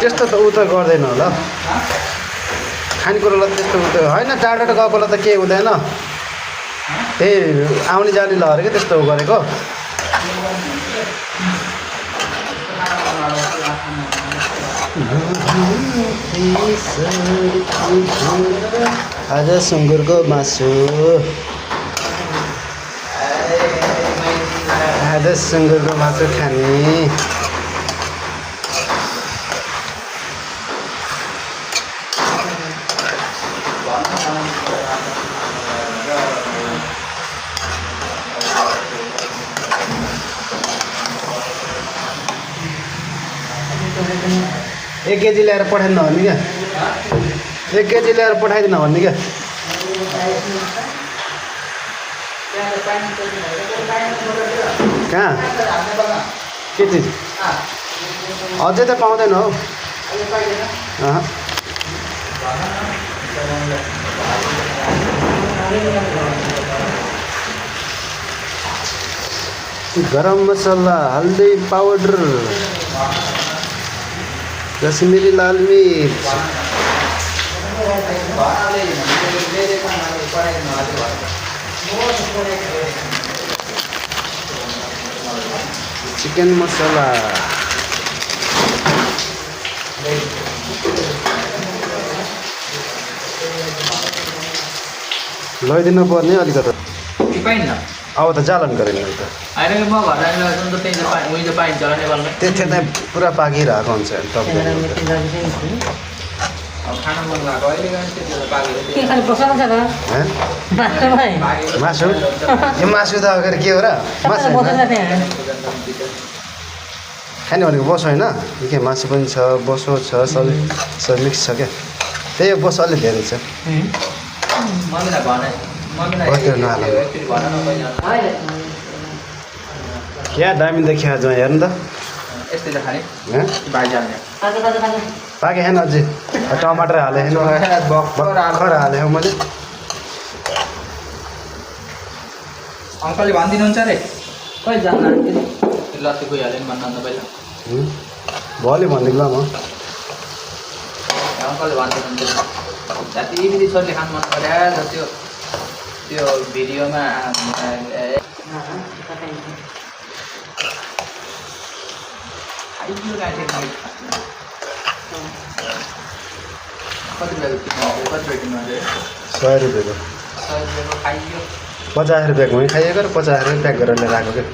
त्यस्तो त उ त गर्दैन होला खानेकुरोलाई त्यस्तो उ त होइन टाढा गएकोलाई त केही हुँदैन त्यही आउने जाने लहर क्या त्यस्तो गरेको आज सुँगुरको मासु आज सुँगुरको मासु खाने एक केजी ल्याएर पठाइदिन भन्ने क्या 1 केजी ल्याएर पठाइदिन भन्ने क्या कहाँ के चिज अझै त पाउँदैन हौ गरम मसला हल्दी पाउडर कश्मीरी लाल मिर्च चिकन मसला लैदिनु पर्ने अलिकति अब त जालन गरेन त त्यति नै पुरा पाकिरहेको हुन्छ मासु यो मासु त अगाडि के हो र मासु खाने भनेको बसो होइन के मासु पनि छ बसो छ सब मिक्स छ क्या त्यही बसो अलि धेरै छ क्या दामी देखिया जो हेर्नु त पाके छैन अझै टमाटर हाले भर्खर हाले हो मैले अङ्कलले भनिदिनुहुन्छ अरे खै जान्न लत्ती गइहाल्यो नि भन्नु पहिला भोलि भनिदिनु ल म अङ्कलले भनिदिनुहुन्छ जति बिधि छोरीले खानु मन पर्यो त्यो त्यो भिडियोमा कति ₹100 50 रुपियाँको पनि खाइएको र 50 रुपियाँ प्याक गरेर ल्याएर आएको क्या